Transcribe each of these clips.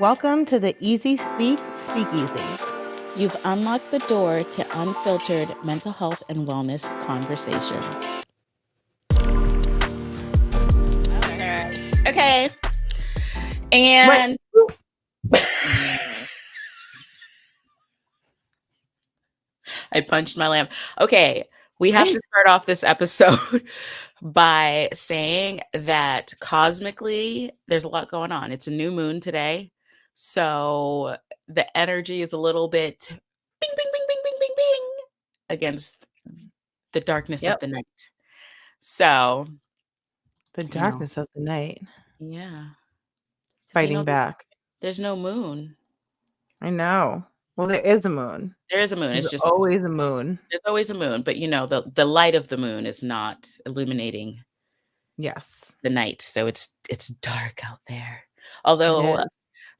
Welcome to the Easy Speak Speakeasy. You've unlocked the door to unfiltered mental health and wellness conversations. Okay. And I punched my lamp. Okay. We have to start off this episode by saying that cosmically, there's a lot going on. It's a new moon today. So the energy is a little bit bing, bing, bing, bing, bing, bing, bing against the darkness of the night. So the darkness of the night. Yeah. Fighting back. There's no moon. I know. Well, there is a moon. There is a moon. There's it's just always a moon. There's always a moon, but the light of the moon is not illuminating the night. So it's dark out there. Although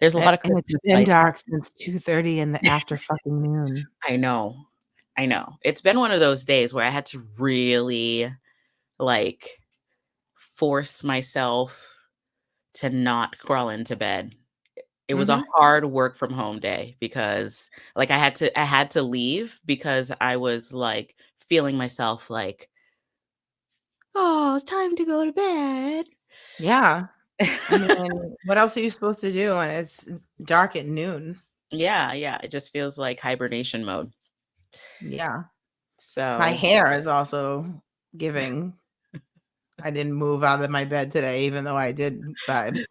there's a lot of Christmas it's been dark since 2:30 in the after fucking noon. I know. It's been one of those days where I had to really force myself to not crawl into bed. It was a hard work from home day because I had to leave because I was feeling myself oh, it's time to go to bed. Yeah. I mean, what else are you supposed to do when it's dark at noon? Yeah. It just feels like hibernation mode. Yeah. So my hair is also giving. I didn't move out of my bed today, even though I did vibes.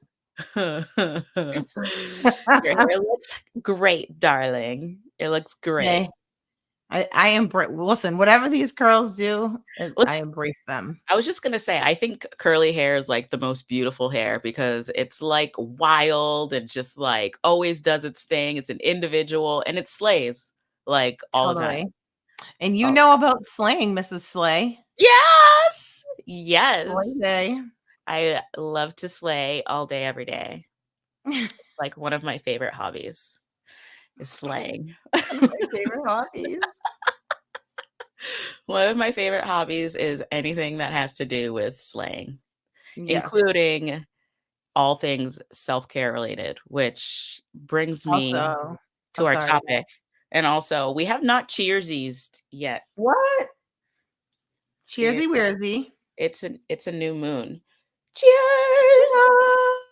Your hair looks great, darling. It looks great. I embrace. Listen, whatever these curls do, I embrace them. I was just gonna say, I think curly hair is the most beautiful hair because it's wild and just always does its thing. It's an individual and it slays all the time. And you know about slaying, Mrs. Slay. Yes. Slay day. I love to slay all day, every day. One of my favorite hobbies is slaying. One of my favorite hobbies. One of my favorite hobbies is anything that has to do with slaying, including all things self-care related, which brings me to our topic. And also, we have not cheersies yet. What? Cheersy, where'sy? It's a new moon. Cheers!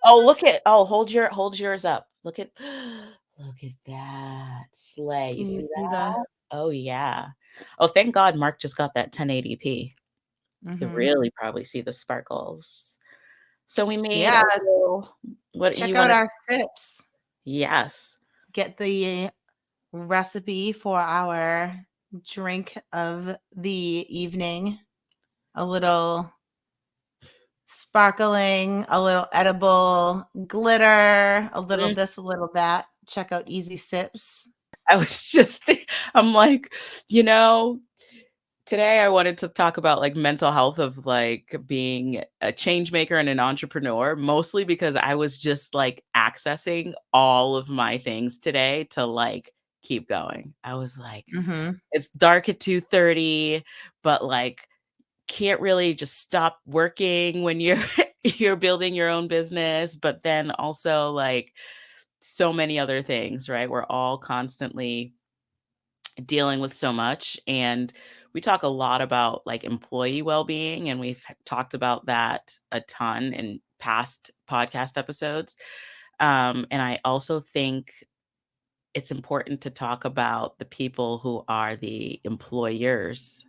Oh, hold yours up. Look at that slay. You see that? Oh yeah. Oh, thank God Mark just got that 1080p. You can really probably see the sparkles. So we made check out our sips. Yes. Get the recipe for our drink of the evening. A little sparkling, a little edible glitter, a little this, a little that. Check out Easy Sips. I was just, I'm today I wanted to talk about mental health of being a change maker and an entrepreneur, mostly because I was just accessing all of my things today to keep going. I was it's dark at 2:30, but can't really just stop working when you're building your own business, but then also so many other things, right? We're all constantly dealing with so much, and we talk a lot about employee well-being, and we've talked about that a ton in past podcast episodes. And I also think it's important to talk about the people who are the employers,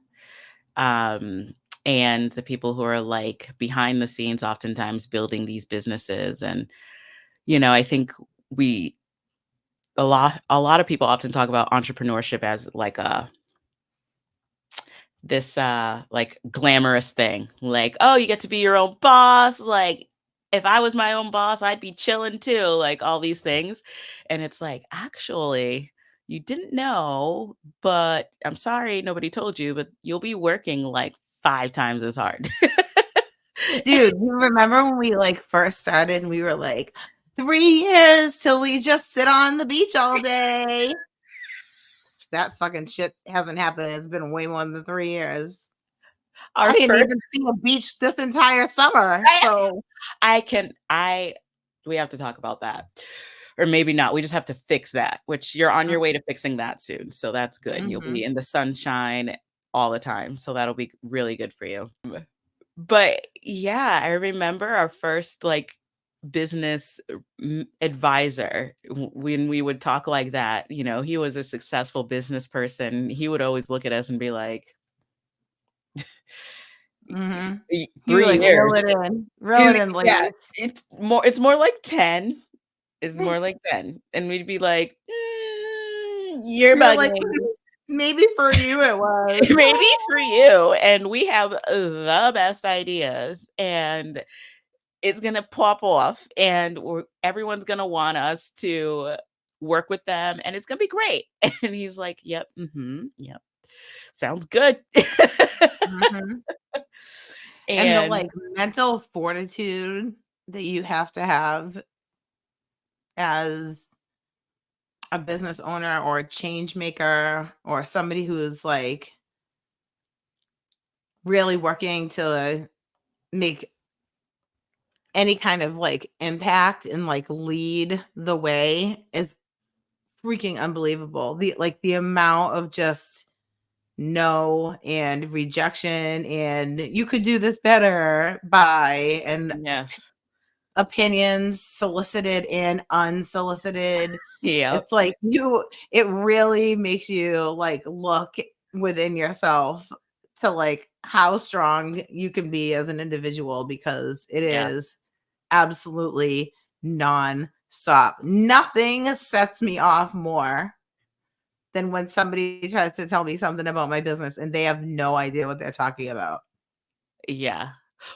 and the people who are behind the scenes, oftentimes building these businesses. And, I think a lot of people often talk about entrepreneurship as this glamorous thing. Oh, you get to be your own boss. If I was my own boss, I'd be chilling too. All these things. And it's actually, you didn't know, but I'm sorry nobody told you, but you'll be working 5 times as hard. Dude, you remember when we first started and we were 3 years till we just sit on the beach all day? That fucking shit hasn't happened. It's been way more than 3 years. I didn't even see a beach this entire summer. So we have to talk about that. or maybe not. We just have to fix that, which you're on your way to fixing that soon. So that's good. You'll Mm-hmm. be in the sunshine all the time. So that'll be really good for you. But yeah, I remember our first like business advisor when we would talk like that. You know, he was a successful business person. He would always look at us and be like, Mm-hmm. You 3 like years. reel it in, Yeah, ladies. it's more like 10. It's more like 10. And we'd be like, you're You're like, bugging. maybe for you it was. Maybe for you. And we have the best ideas. And it's gonna pop off, and everyone's gonna want us to work with them, and it's gonna be great. And he's like, "Yep, yep, sounds good." Mhm. And the, And like, mental fortitude that you have to have as a business owner or a change maker or somebody who's, like, really working to make any kind of, like, impact and, like, lead the way is freaking unbelievable. The amount of just no and rejection and "You could do this better" by and yes, opinions solicited and unsolicited. yep, It's like it really makes you, like, look within yourself to, like, how strong you can be as an individual because it yeah, is absolutely nonstop. Nothing sets me off more than when somebody tries to tell me something about my business and they have no idea what they're talking about. yeah.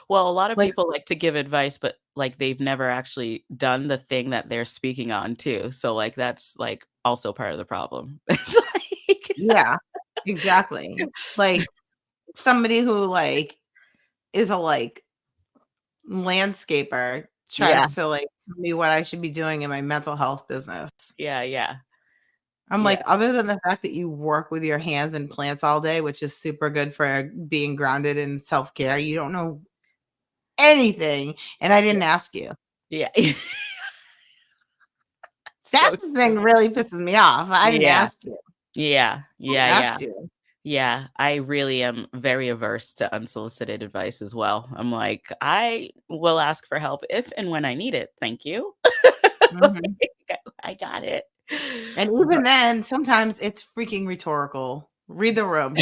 Well, a lot of Like, people like to give advice, but like they've never actually done the thing that they're speaking on too. So like that's like also part of the problem. It's like yeah, exactly. Like, somebody who, like, is a, like, landscaper yeah, tries to, like, tell me what I should be doing in my mental health business. yeah, yeah, I'm yeah, like, other than the fact that you work with your hands and plants all day, which is super good for being grounded in self-care, you don't know anything, and I didn't ask you. yeah. So That's the thing that really pisses me off. I didn't yeah. ask you. Yeah, Who yeah, yeah. asked you? Yeah, I really am very averse to unsolicited advice as well. I'm like, I will ask for help if and when I need it. Thank you. Mhm. Like, I got it. And even But then, sometimes it's freaking rhetorical. Read the room.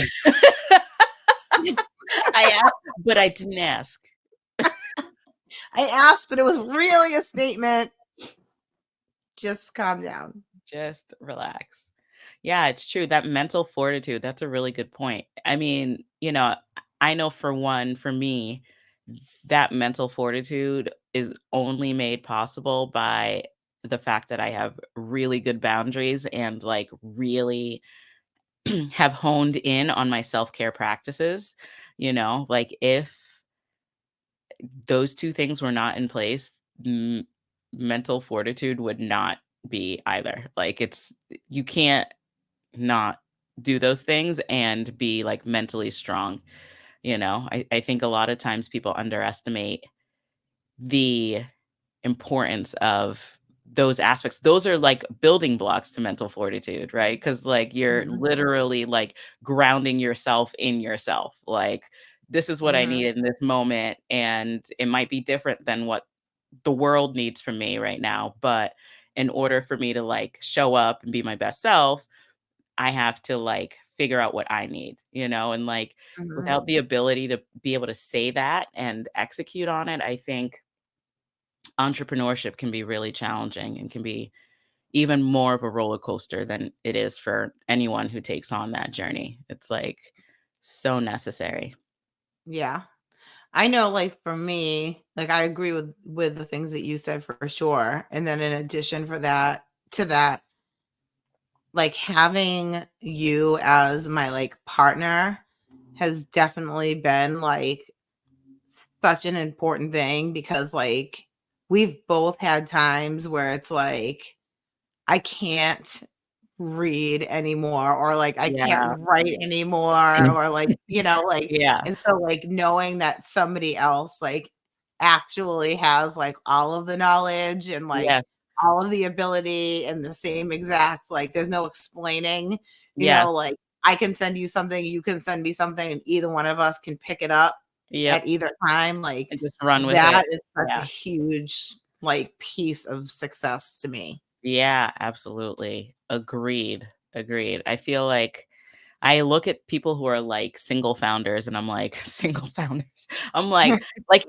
I asked, but I didn't ask. I asked, but it was really a statement. Just calm down. Just relax. Yeah, it's true. That mental fortitude, that's a really good point. I mean, I know for one, for me, that mental fortitude is only made possible by the fact that I have really good boundaries and like really have honed in on my self-care practices. Like if those two things were not in place, mental fortitude would not be either. Like you can't not do those things and be like mentally strong. I think a lot of times people underestimate the importance of those aspects. Those are like building blocks to mental fortitude, right? Because like you're Mhm, literally like grounding yourself in yourself. Like, this is what I mhm, need in this moment. And it might be different than what the world needs from me right now. But in order for me to like show up and be my best self, I have to like figure out what I need, and like mhm. without the ability to be able to say that and execute on it, I think entrepreneurship can be really challenging and can be even more of a roller coaster than it is for anyone who takes on that journey. It's like so necessary. Yeah. I know, like, for me, like, I agree with the things that you said for sure, and then in addition for that to that, like, having you as my, like, partner has definitely been, like, such an important thing because, like, we've both had times where it's like, I can't read anymore or, like, I can't Yeah. write anymore or, like, like Yeah. and so, like, knowing that somebody else, like, actually has, like, all of the knowledge and, like, Yes. all of the ability and the same exact, like, there's no explaining, Yeah. like, I can send you something, you can send me something, and either one of us can pick it up Yep. at either time, like, And just run with it. that is such a Yeah. huge, like, piece of success to me. Yeah, absolutely. Agreed. Agreed. I feel like I look at people who are like single founders and I'm like, single founders. I'm like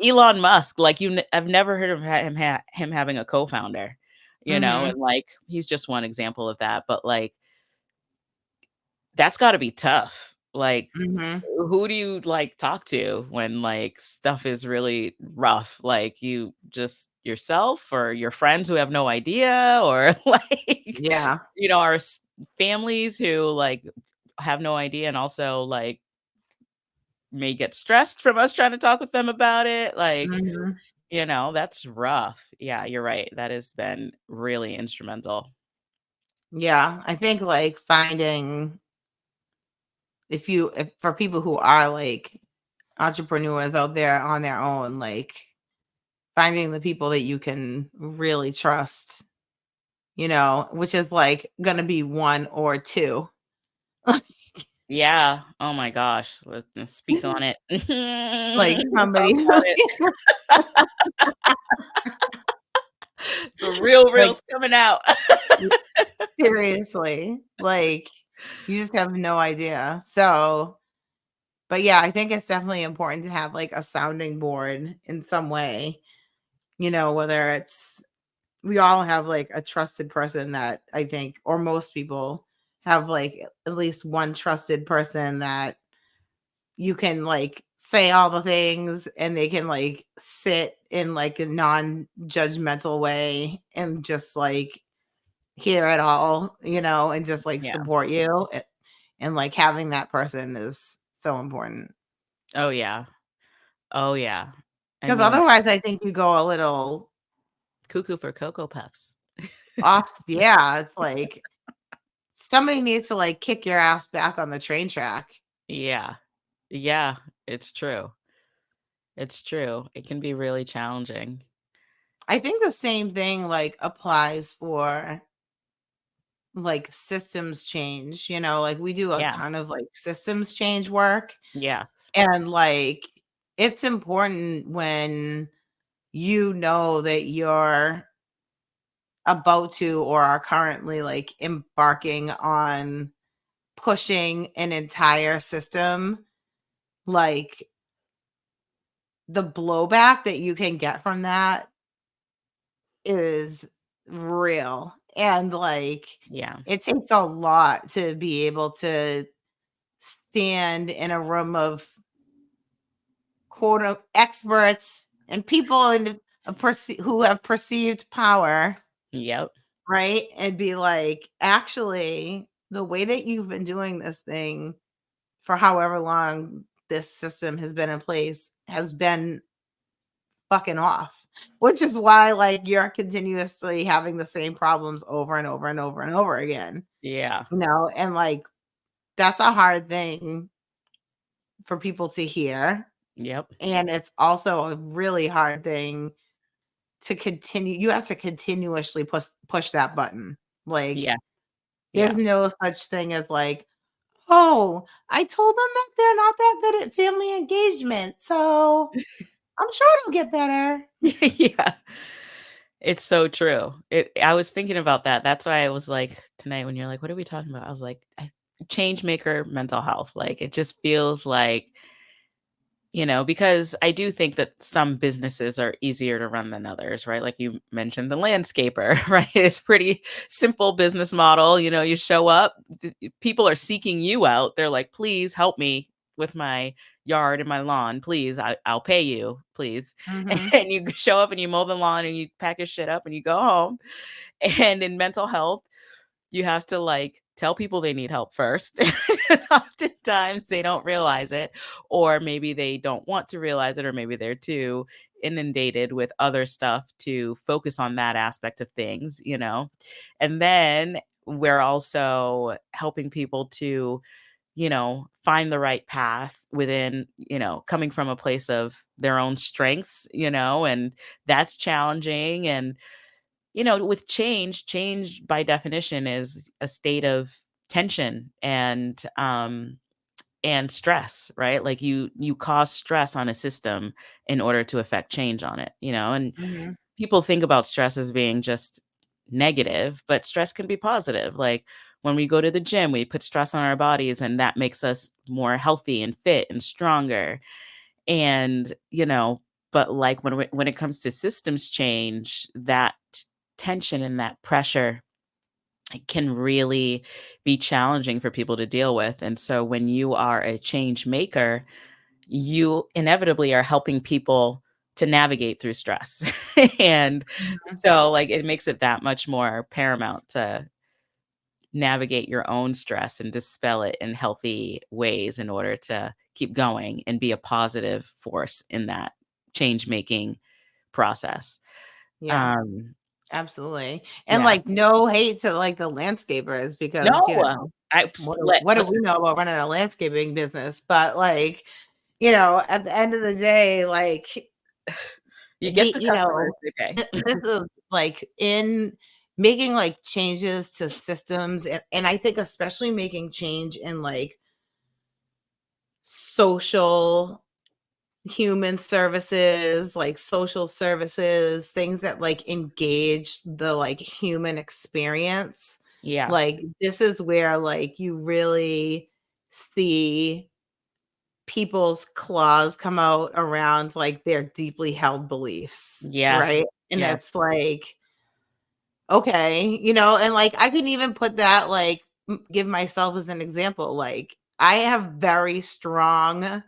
Elon Musk, like I've never heard of him having a co-founder, Mhm, and like he's just one example of that, but like that's got to be tough. Like mhm. who do you like talk to when like stuff is really rough? Like you just yourself or your friends who have no idea or like Yeah. our families who like have no idea and also like may get stressed from us trying to talk with them about it. Like, Mhm. that's rough. Yeah, you're right. That has been really instrumental. Yeah, I think, like, finding if for people who are, like, entrepreneurs out there on their own, like, finding the people that you can really trust, which is, like, gonna be 1 or 2. Yeah. Oh my gosh. Let's speak on it. Like, Talk somebody about who it. The real like, real's coming out. seriously, like, you just have no idea. So but yeah, I think it's definitely important to have, like, a sounding board in some way, whether it's we all have, like, a trusted person that I think or most people have, like, at least one trusted person that you can, like, say all the things and they can, like, sit in, like, a non-judgmental way and just, like, hear it all, and just, like, Yeah. support you, and, like, having that person is so important. Oh yeah. Oh yeah. I Because mean, otherwise, I think you go a little cuckoo for Cocoa Puffs. off yeah, it's like, somebody needs to, like, kick your ass back on the train track. Yeah. Yeah. It's true. It's true. It can be really challenging. I think the same thing, like, applies for, like, systems change, like, we do a Yeah. ton of, like, systems change work, Yes. and, like, it's important when you know that you're about to or are currently, like, embarking on pushing an entire system, like, the blowback that you can get from that is real, and, like, Yeah. it takes a lot to be able to stand in a room of experts and people who have perceived power, Yep. right? And be like, actually, the way that you've been doing this thing for however long this system has been in place has been fucking off, which is why, like, you're continuously having the same problems over and over and over and over again, Yeah. and, like, that's a hard thing for people to hear, Yep. and it's also a really hard thing to continue you have to continuously push that button, like, Yeah. there's Yeah. no such thing as, like, "Oh, I told them that they're not that good at family engagement, so I'm sure it'll get better." Yeah. It's so true. I was thinking about that. That's why I was like tonight when you're like, "What are we talking about?" I was like, change maker mental health. Like it just feels like, because I do think that some businesses are easier to run than others, right? Like you mentioned the landscaper, right? It's pretty simple business model. You show up, people are seeking you out. They're like, "Please help me with my yard and my lawn. Please, I'll pay you, please." Mhm. And you show up and you mow the lawn and you pack your shit up and you go home. And in mental health, you have to like tell people they need help first. Oftentimes they don't realize it, or maybe they don't want to realize it, or maybe they're too inundated with other stuff to focus on that aspect of things. And then we're also helping people to find the right path within, coming from a place of their own strengths, and that's challenging. And with change by definition is a state of tension and stress, right? Like you cause stress on a system in order to affect change on it, and Mhm. people think about stress as being just negative, but stress can be positive. Like when we go to the gym, we put stress on our bodies and that makes us more healthy and fit and stronger. And, but like when it comes to systems change, that tension and that pressure can really be challenging for people to deal with. And so when you are a change maker, you inevitably are helping people to navigate through stress. And Mhm. so like it makes it that much more paramount to navigate your own stress and dispel it in healthy ways in order to keep going and be a positive force in that change making process. Yeah, Um absolutely. And yeah. like no hate to like the landscapers because, No, I what do we listen, know about running a landscaping business? But like, at the end of the day, like you get the you customers know, they pay. this is like in making like changes to systems, and I think especially making change in like social human services, like social services, things that like engage the like human experience. Yeah. Like this is where like you really see people's claws come out around like their deeply held beliefs, Yes. right? And Yeah. it's like, okay, and like I can even put that like give myself as an example. Like I have very strong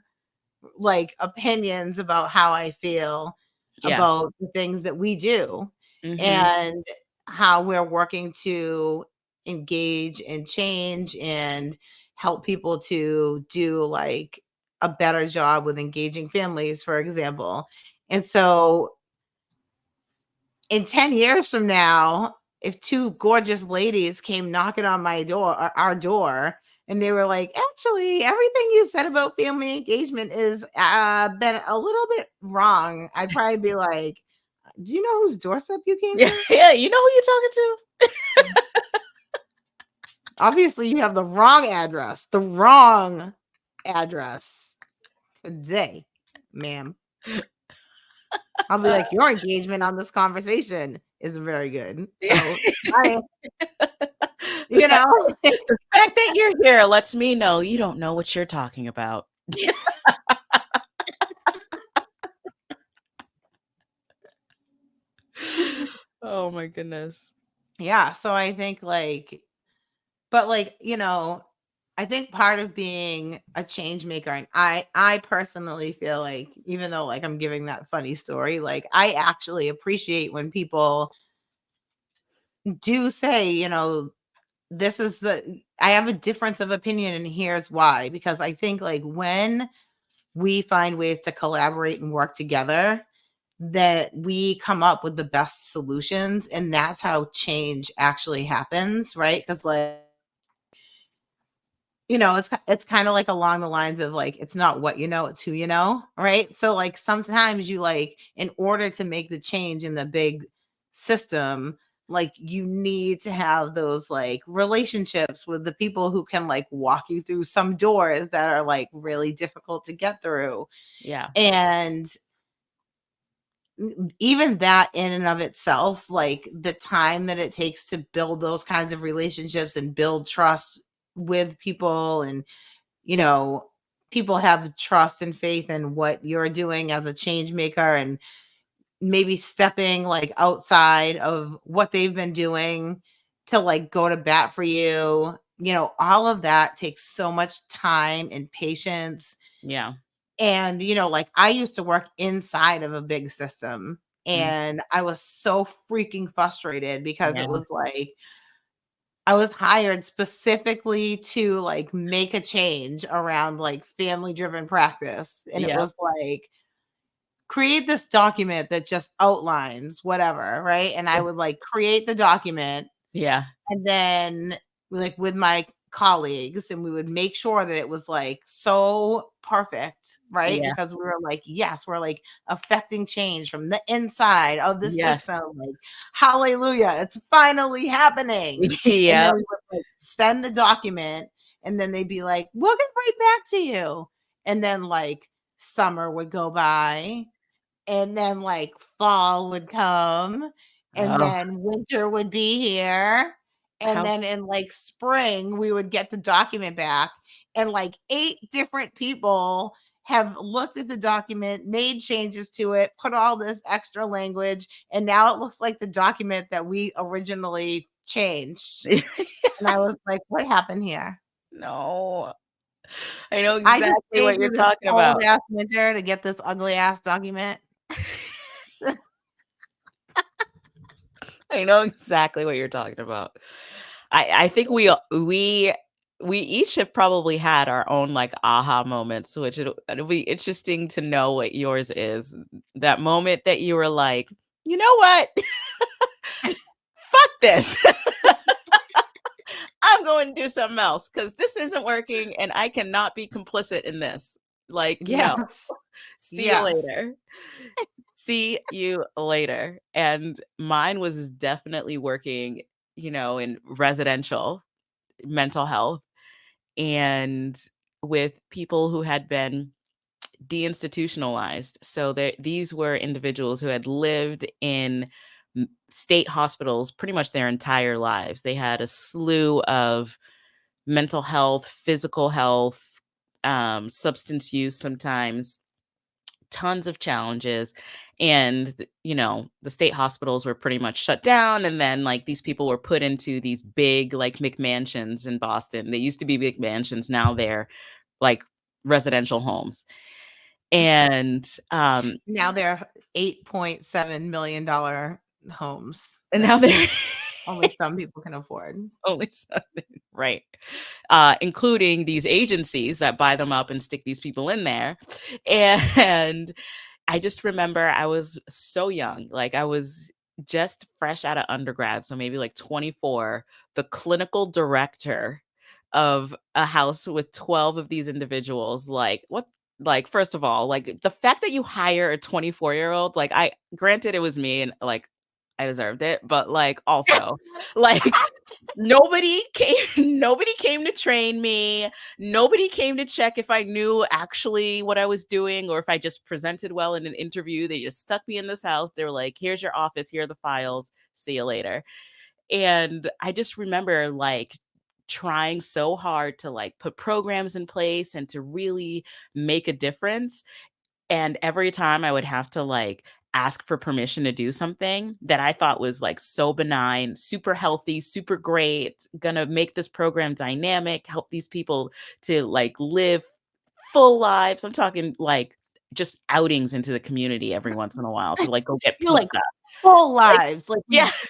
like opinions about how I feel Yeah. about the things that we do Mhm. and how we're working to engage and change and help people to do like a better job with engaging families, for example. And so in 10 years from now, if two gorgeous ladies came knocking on my door, our door, and they were like, actually, everything you said about family engagement is been a little bit wrong. I'd probably be like, do you know whose doorstep you came Yeah, to? yeah, you know who you're talking to? Obviously, you have the wrong address today, ma'am. I'll be like, your engagement on this conversation isn't very good. Yeah. So, I, The you fact know, the fact that you're here lets me know you don't know what you're talking about. Oh my goodness. yeah, so I think like but like, I think part of being a change maker, and I personally feel like even though like I'm giving that funny story, like I actually appreciate when people do say, this is the I have a difference of opinion and here's why, because I think like when we find ways to collaborate and work together, that we come up with the best solutions, and that's how change actually happens, right? Because like it's kind of like along the lines of like it's not what you know, it's who you know, right? So like sometimes you like in order to make the change in the big system, like you need to have those like relationships with the people who can like walk you through some doors that are like really difficult to get through. Yeah. And even that in and of itself, like the time that it takes to build those kinds of relationships and build trust with people, and you know, people have trust and faith in what you're doing as a change maker, and maybe stepping like outside of what they've been doing to like go to bat for you. All of that takes so much time and patience. Yeah. And, like I used to work inside of a big system, Mm, and I was so freaking frustrated because it yeah. was like I was hired specifically to like make a change around like family driven practice. And it Yeah. was like, create this document that just outlines whatever, right? And I would like create the document, Yeah. and then like with my colleagues, and we would make sure that it was like so perfect, right? Yeah. Because we were like, yes, we're like affecting change from the inside of the Yes. system. Like, hallelujah, it's finally happening. And then Yep. we would like send the document, and then they'd be like, we'll get right back to you. And then like summer would go by, and then like fall would come, and Oh, then winter would be here, and how then in like spring we would get the document back, and like 8 different people have looked at the document, made changes to it, put all this extra language, and now it looks like the document that we originally changed. And I was like, what happened here? no. I know I just exactly stayed what you're through this talking cold about. ass winter to get this ugly ass document. I know exactly what you're talking about. I think we each have probably had our own, like, aha moments, which it'll be interesting to know what yours is. That moment that you were like, "You know what? Fuck this. I'm going to do something else because this isn't working, and I cannot be complicit in this. Like, no. Yes. See you Yes. later. See you later." And mine was definitely working, in residential mental health and with people who had been deinstitutionalized. So these were individuals who had lived in state hospitals pretty much their entire lives. They had a slew of mental health, physical health, substance use sometimes, tons of challenges. And the state hospitals were pretty much shut down, and then like these people were put into these big like McMansions in Boston. They used to be big mansions, now they're like residential homes. And Now they're $8.7 million homes and now that they're only some people can afford. only something, right? Including these agencies that buy them up and stick these people in there. And I just remember I was so young, like I was just fresh out of undergrad, so maybe like 24, the clinical director of a house with 12 of these individuals. Like, what? Like, first of all, like the fact that you hire a 24-year-old, like, I granted it was me and like I deserved it, but like also, like, nobody came to train me. Nobody came to check if I knew actually what I was doing or if I just presented well in an interview. They just stuck me in this house. They were like, "Here's your office, here are the files. See you later." And I just remember like trying so hard to like put programs in place and to really make a difference. And every time I would have to like ask for permission to do something that I thought was like so benign, super healthy, super great, gonna make this program dynamic, help these people to like live full lives. I'm talking like just outings into the community every once in a while to like go get You're like pizza. full Like, lives. Like yeah, we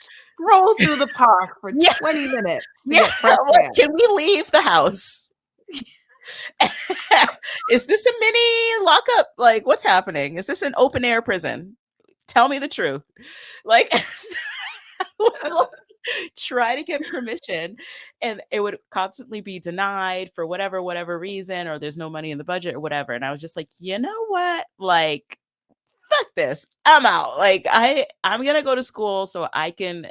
stroll through the park for yeah, 20 minutes to yeah. get fresh Like, air. can we leave the house? Is this a mini lockup? Like, what's happening? Is this an open air prison? Tell me the truth. Like, I would, like, try to get permission, and it would constantly be denied for whatever reason, or there's no money in the budget or whatever. And I was just like, you know what? Like, fuck this. I'm out. Like, I'm gonna go to school so I can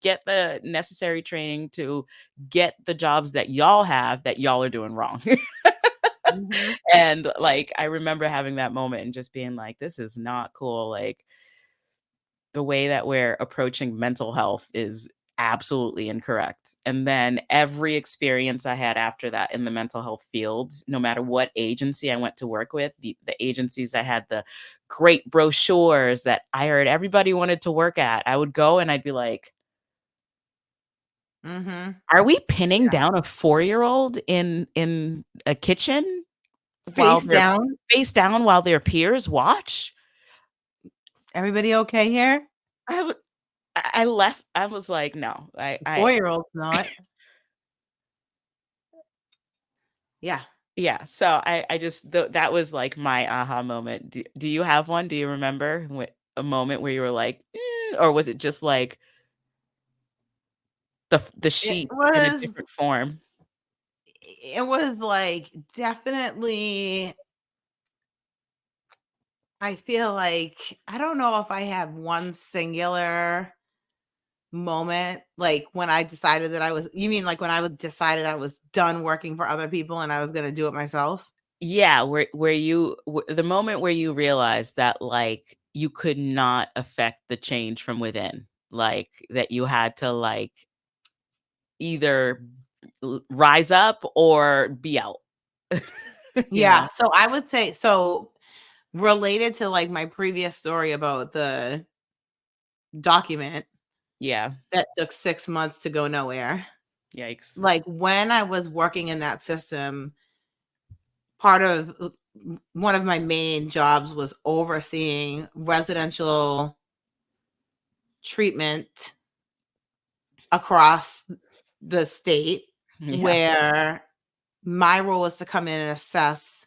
get the necessary training to get the jobs that y'all have that y'all are doing wrong. Mhm. And like I remember having that moment and just being like, this is not cool. Like the way that we're approaching mental health is absolutely incorrect. And then every experience I had after that in the mental health field, no matter what agency I went to work with, the agencies that had the great brochures that I heard everybody wanted to work at, I would go and I'd be like, Mhm. are we pinning Yeah. down a 4-year-old in a kitchen while Face they're down. face down while their peers watch? Everybody okay here? I w I left. I was like, "No." The 4-year-old's not. Yeah. Yeah, so I just that was, like, my aha moment. Do you have one? Do you remember a moment where you were like, "Mm," or was it just, like, the It sheets in a was different form? it was like definitely, I feel like, I don't know if I have one singular moment, like when I decided that you mean like when I decided I was done working for other people and I was going to do it myself? Yeah, the moment where you realized that, like, you could not affect the change from within, like, that you had to, like, either rise up or be out. you Yeah. know? So I would say, so related to like my previous story about the document Yeah. that took 6 months to go nowhere. Yikes. Like when I was working in that system, part of one of my main jobs was overseeing residential treatment across the state, Yeah. where my role was to come in and assess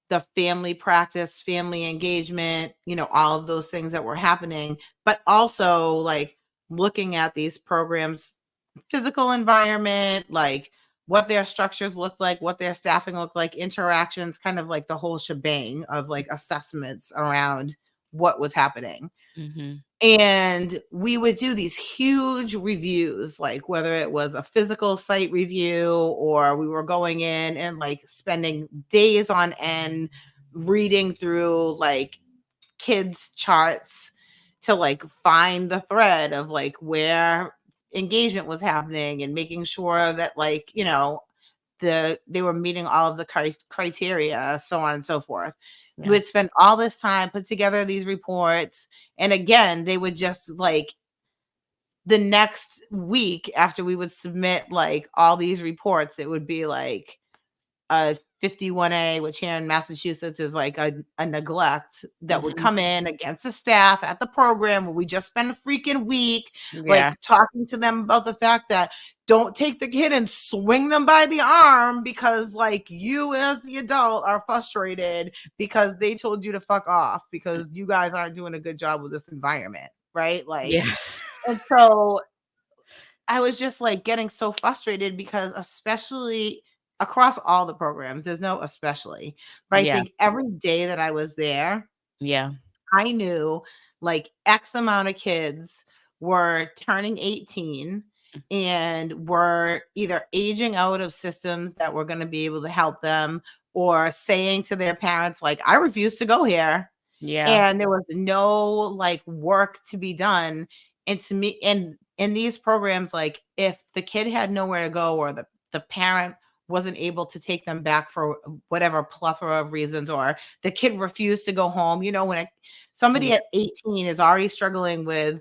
the family practice, family engagement, all of those things that were happening, but also like looking at these programs, physical environment, like what their structures look like, what their staffing look like, interactions, kind of like the whole shebang of like assessments around what was happening. Mhm. And we would do these huge reviews, like whether it was a physical site review or we were going in and like spending days on end reading through like kids' charts to like find the thread of like where engagement was happening and making sure that like, they were meeting all of the criteria, so on and so forth. We Yeah. would spend all this time, put together these reports, and again, they would just like the next week after we would submit like all these reports, it would be like a 51A, which here in Massachusetts is like a neglect that would Mhm. come in against the staff at the program, where we just spend a freaking week Yeah. like talking to them about the fact that don't take the kid and swing them by the arm because like you as the adult are frustrated because they told you to fuck off because you guys aren't doing a good job with this environment, right? Like, Yeah. and so I was just like getting so frustrated because, especially across all the programs, there's no especially, but I Yeah. think every day that I was there, Yeah. I knew like X amount of kids were turning 18 and were either aging out of systems that were going to be able to help them, or saying to their parents, like, I refuse to go here. Yeah. And there was no like work to be done. And to me, and in these programs, like if the kid had nowhere to go, or the parent wasn't able to take them back for whatever plethora of reasons, or the kid refused to go home, when somebody Yeah. at 18 is already struggling with,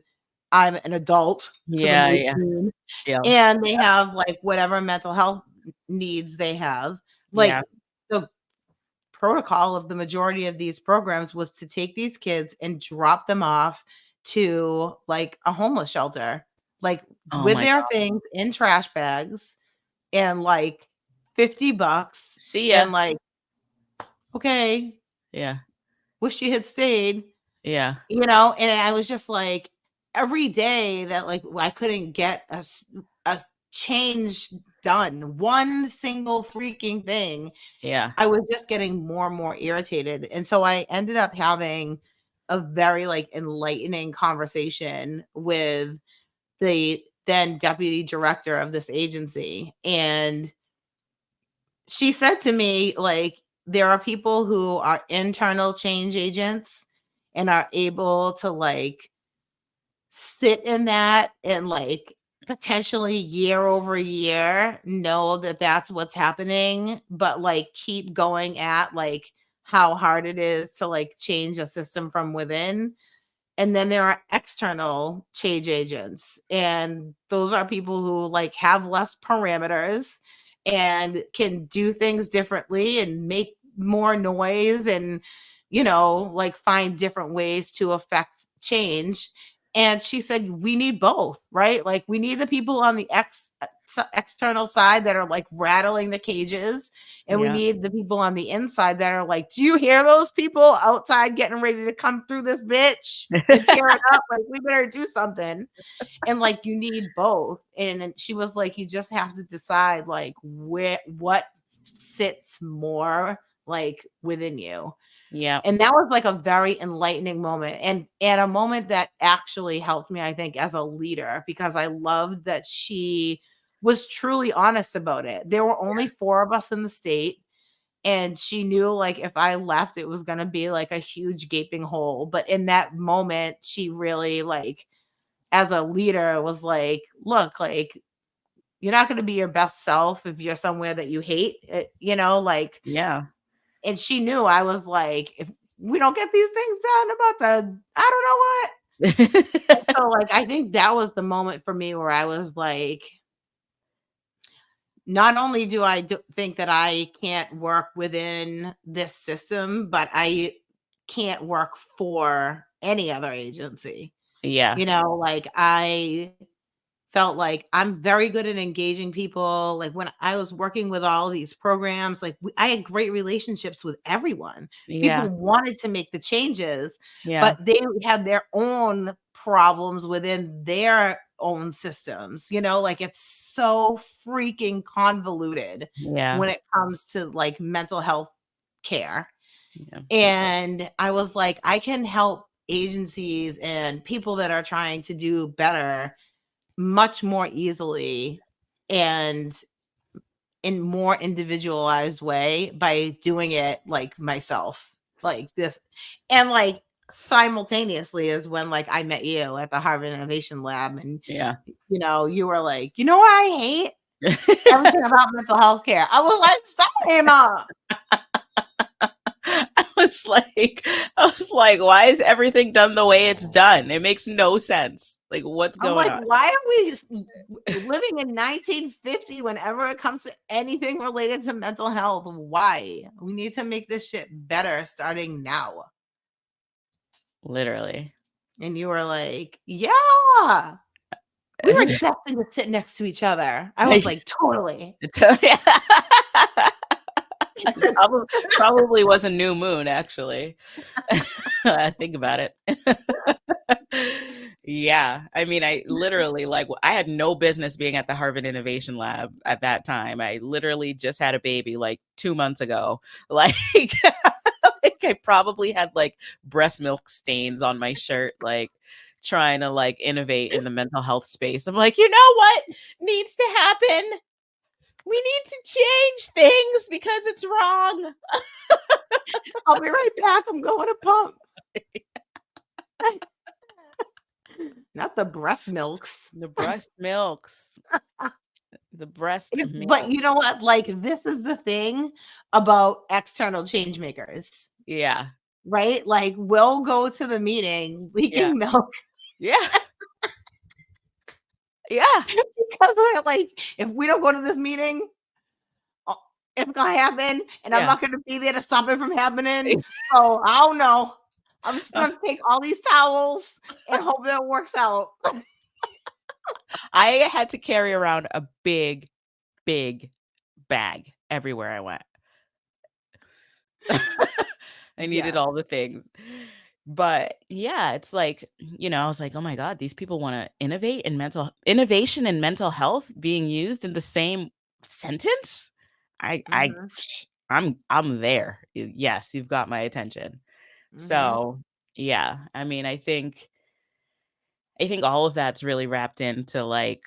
I'm an adult because I'm Yeah. Yeah. 18, Yeah. and they have like whatever mental health needs they have, Yeah. like the protocol of the majority of these programs was to take these kids and drop them off to like a homeless shelter, like Oh with my their god. things in trash bags and like $50 See ya. and like, okay, Yeah. wish you had stayed, Yeah. and I was just like, every day that like I couldn't get a change done, one single freaking thing, Yeah. I was just getting more and more irritated, and so I ended up having a very, like, enlightening conversation with the then deputy director of this agency, and she said to me, like, "There are people who are internal change agents and are able to, like, sit in that and like potentially year over year know that that's what's happening, but like keep going at like how hard it is to like change a system from within. And then there are external change agents, and those are people who like have less parameters and can do things differently and make more noise and like find different ways to affect change. And she said we need both, right? Like we need the people on the external side that are like rattling the cages, and we Yeah. need the people on the inside that are like, do you hear those people outside getting ready to come through this bitch and tear it up? Like, we better do something. And like, you need both. And she was like, you just have to decide like what sits more like within you. Yeah. And that was like a very enlightening moment, and a moment that actually helped me, I think, as a leader, because I loved that she was truly honest about it. There were only 4 of us in the state, and she knew like if I left, it was going to be like a huge gaping hole. But in that moment, she really, like, as a leader, was like, look, like, you're not going to be your best self if you're somewhere that you hate it, like. Yeah. And she knew I was like, if we don't get these things done about I don't know what. So like, I think that was the moment for me where I was like, not only do I think that I can't work within this system, but I can't work for any other agency. Yeah. Like, I felt like I'm very good at engaging people. Like, when I was working with all these programs, like, I had great relationships with everyone. Yeah. People wanted to make the changes, Yeah. but they had their own problems within their own systems. Like, it's so freaking convoluted Yeah. when it comes to like mental health care. Yeah. And I was like, I can help agencies and people that are trying to do better much more easily and in more individualized way by doing it like myself, like this. And like, simultaneously is when like I met you at the Harvard Innovation Lab, and Yeah. you were like, what I hate? Everything about mental health care. I was like, sorry, Mom. I was like, why is everything done the way it's done? It makes no sense. Like, what's I'm going like, on? why are we living in 1950 whenever it comes to anything related to mental health? Why? We need to make this shit better starting now. Literally. And you were like, yeah, we were destined to sit next to each other. I was like, totally. Probably was a new moon, actually. I think about it. Yeah. I mean, I literally, like, I had no business being at the Harvard Innovation Lab at that time. I literally just had a baby like 2 months ago. Like, like I probably had like breast milk stains on my shirt, like trying to like innovate in the mental health space. I'm like, you know what needs to happen? We need to change things because it's wrong. I'll be right back. I'm going to pump. Not the breast milks. The breast milks. The breast milk. But you know what? Like, this is the thing about external change makers, Yeah. right? Like, we'll go to the meeting leaking milk. Yeah. Yeah. Because we're like, if we don't go to this meeting, it's gonna happen, and I'm not gonna be there to stop it from happening. So I don't know. I'm just gonna take all these towels and hope that it works out. I had to carry around a big, big bag everywhere I went. I needed all the things. But yeah, it's like, I was like, oh my God, these people want to innovation and mental health being used in the same sentence. I'm there. Yes, you've got my attention. So yeah, I mean, I think all of that's really wrapped into like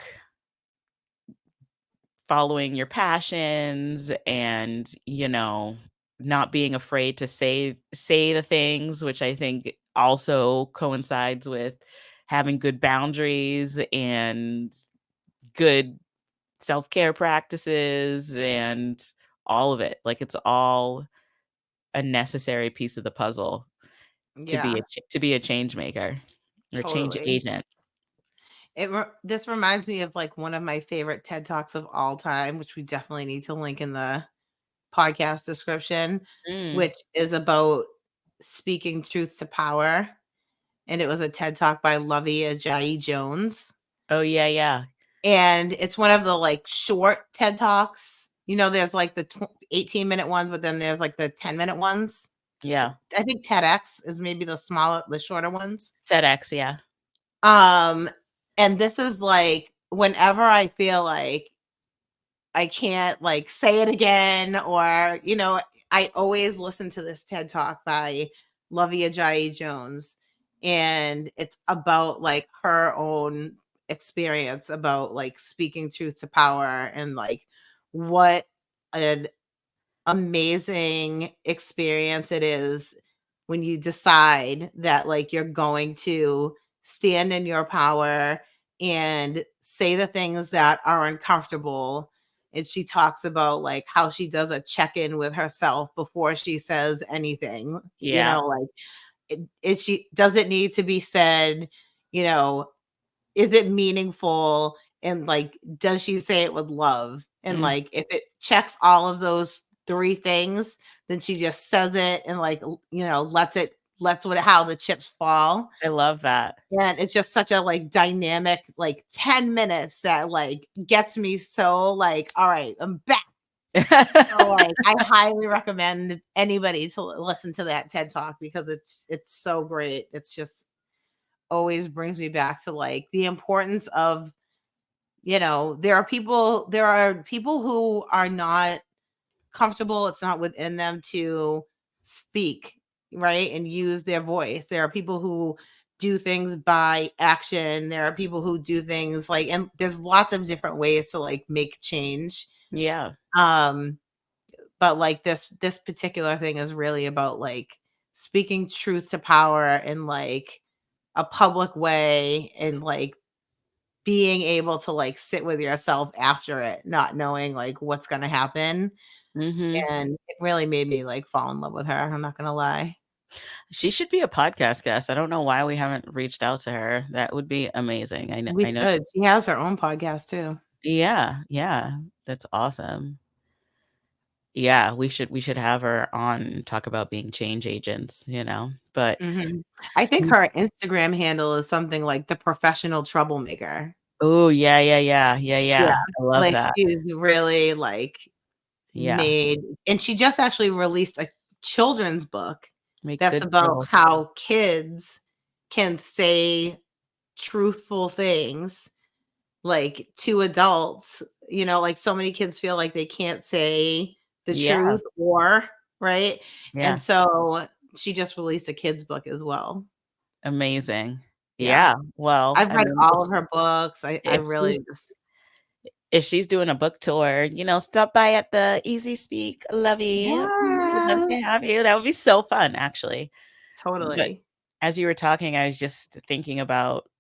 following your passions and, not being afraid to say the things, which I think also coincides with having good boundaries and good self-care practices and all of it. Like, it's all a necessary piece of the puzzle to be Yeah, to be a change maker or change totally. agent. This reminds me of like one of my favorite TED Talks of all time, which we definitely need to link in the podcast description, Mm. which is about speaking truth to power. And it was a TED Talk by Lovey Ajayi Jones. Oh, yeah, yeah. and it's one of the like short TED Talks. You know, there's like the 18-minute ones, but then there's like the 10-minute ones. Yeah. I think TEDx is maybe the shorter ones. TEDx, yeah. Um, and this is like whenever I feel like I can't like say it again, or I always listen to this TED Talk by Lovey Ajayi Jones, and it's about like her own experience about like speaking truth to power, and like what an amazing experience it is when you decide that like you're going to stand in your power and say the things that are uncomfortable. And she talks about like how she does a check-in with herself before she says anything, Yeah. like she doesn't need to be said, you know is it meaningful, and like does she say it with love, and Mm, like if it checks all of those three things, then she just says it, and like lets what how the chips fall. I love that. And it's just such a like dynamic like 10 minutes that like gets me so like, all right, I'm back. So like I highly recommend anybody to listen to that TED Talk, because it's so great. It's just always brings me back to like the importance of, there are people who are not comfortable, it's not within them to speak, right, and use their voice. There are people who do things by action. There are people who do things like, and there's lots of different ways to like make change. Yeah. um but like this particular thing is really about like speaking truth to power in like a public way, and like being able to like sit with yourself after it, not knowing like what's going to happen. Mhm. And it really made me like fall in love with her. I'm not going to lie. She should be a podcast guest. I don't know why we haven't reached out to her. That would be amazing. We I know. could. She has her own podcast too. Yeah, yeah. That's awesome. Yeah, we should have her on and talk about being change agents, you know? But Mhm. I think her Instagram handle is something like the professional troublemaker. oh, yeah, yeah, yeah. Yeah, Yeah. yeah. I love Like that. she's really like Yeah. made, and she just actually released a children's book Make that's good about girl. how kids can say truthful things like to adults. Like so many kids feel like they can't say the Yeah, truth, or right. And yeah. so she just released a kids book as well. Amazing. Yeah. Yeah. Well, I've I read mean, all of her books. I if really she's just if she's doing a book tour, stop by at the Easy Speak, Lovey. We'd love to yes, have you. That would be so fun, actually. But totally. as you were talking, I was just thinking about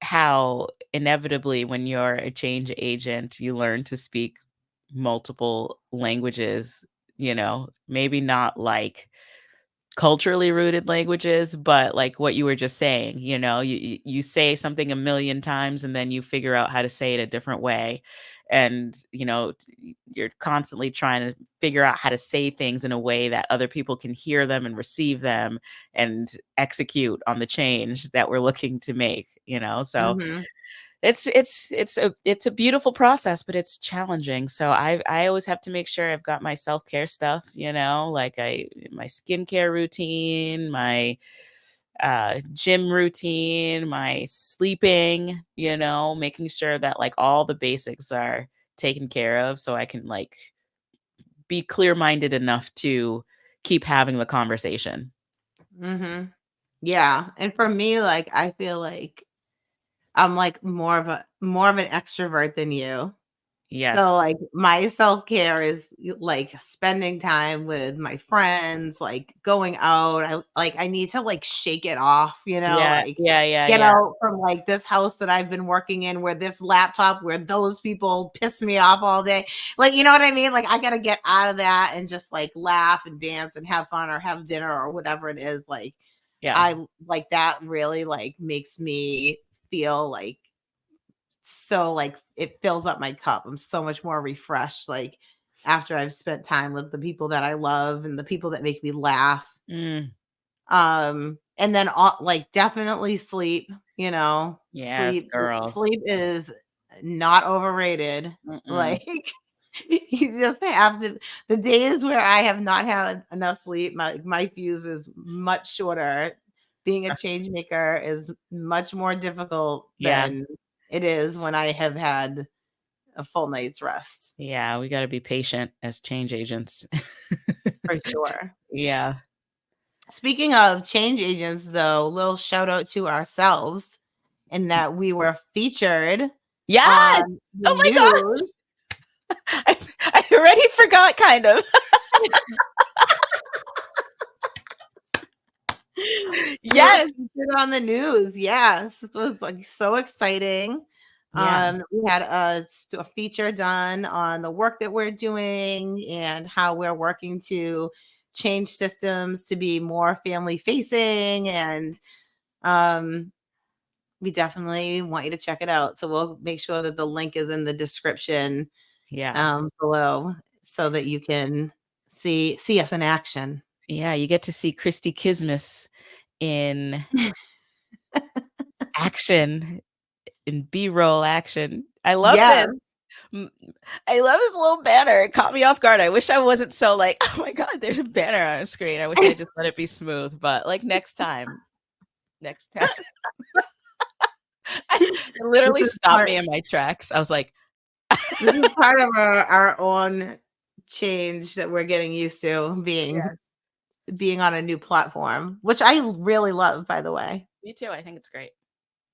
how inevitably when you're a change agent, you learn to speak multiple languages, maybe not like culturally rooted languages, but like what you were just saying, you say something a million times and then you figure out how to say it a different way. And, you're constantly trying to figure out how to say things in a way that other people can hear them and receive them and execute on the change that we're looking to make. So Mhm. it's a beautiful process, but it's challenging. So I always have to make sure I've got my self-care stuff, like my skincare routine, my gym routine, my sleeping, making sure that like all the basics are taken care of so I can like be clear-minded enough to keep having the conversation. Mhm. Yeah, and for me, like, I feel like I'm, like, more of an extrovert than you. So, Yes. like, my self-care is, like, spending time with my friends, like, going out. I need to, like, shake it off, Yeah, like, yeah, yeah, get yeah. out from, like, this house that I've been working in, where this laptop, where those people piss me off all day. Like, you know what I mean? Like, I gotta get out of that and just, like, laugh and dance and have fun or have dinner or whatever it is. Like, Yeah. I like that really, like, makes me feel like so like it fills up my cup. I'm so much more refreshed, like after I've spent time with the people that I love and the people that make me laugh. Mm, and then like definitely sleep, Yes, girl. sleep is not overrated. Mm-mm. Like you just have to, the days where I have not had enough sleep, my fuse is much shorter. Being a change maker is much more difficult Yeah. than it is when I have had a full night's rest. Yeah, we gotta be patient as change agents. For sure. Yeah. Speaking of change agents, though, little shout out to ourselves in that we were featured Yes! on the Oh my gosh! news. I already forgot, kind of. We were Yes! featured on the news. Yes, it was, like, so exciting. Yeah. We had a feature done on the work that we're doing and how we're working to change systems to be more family facing, and we definitely want you to check it out. So we'll make sure that the link is in the description Yeah. below so that you can see us in action. Yeah, you get to see Kristi Kismis in action, in B-roll action. I love this. Yes. Mm, I love this little banner. It caught me off guard. I wish I wasn't so like, oh my God, there's a banner on a screen. I wish I just let it be smooth, but like next time. It This literally is stopped part me in my tracks. I was like, this is part of our own change that we're getting used to yes, being on a new platform, which I really love, by the way. me too. I think it's great.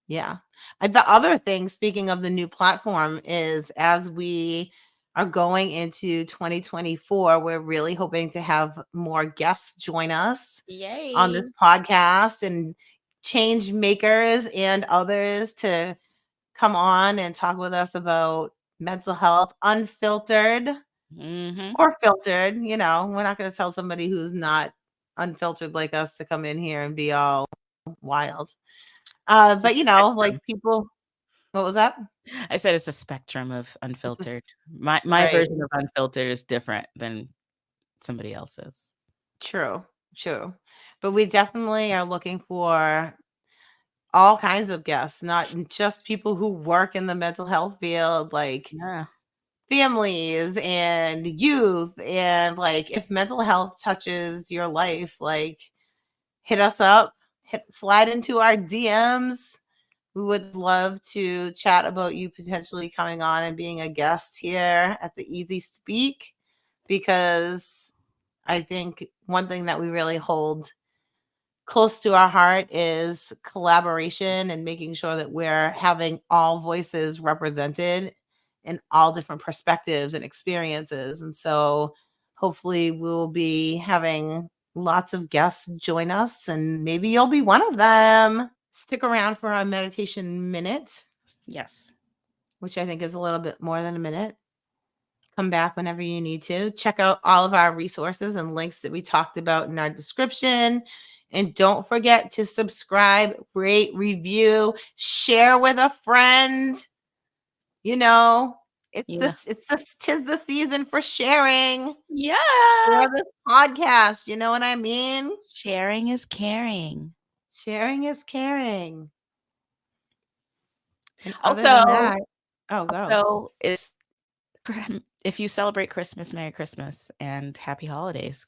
Yeah. And the other thing, speaking of the new platform, is as we are going into 2024, we're really hoping to have more guests join us on Yay. this podcast, and change makers and others to come on and talk with us about mental health, unfiltered Hmm. or filtered. We're not going to tell somebody who's not unfiltered like us to come in here and be all wild. It's a But like spectrum. people, what was that? I said it's a spectrum of It's just unfiltered. My right. version of unfiltered is different than somebody else's. True, true. But we definitely are looking for all kinds of guests, not just people who work in the mental health field, like Yeah. families and youth. And like, if mental health touches your life, like, hit us up, slide into our DMs. We would love to chat about you potentially coming on and being a guest here at the Easy Speak, because I think one thing that we really hold close to our heart is collaboration and making sure that we're having all voices represented in all different perspectives and experiences. And so hopefully we'll be having lots of guests join us, and maybe you'll be one of them. Stick around for our meditation minute, Yes. which I think is a little bit more than a minute. Come back whenever you need to. Check out all of our resources and links that we talked about in our description. And don't forget to subscribe, rate, review, share with a friend. Yeah. Tis the season for sharing. Yeah. Share this podcast. You know what I mean? Sharing is caring. Sharing is caring. And other than Also, that, go. also, it's if you celebrate Christmas, Merry Christmas and Happy Holidays.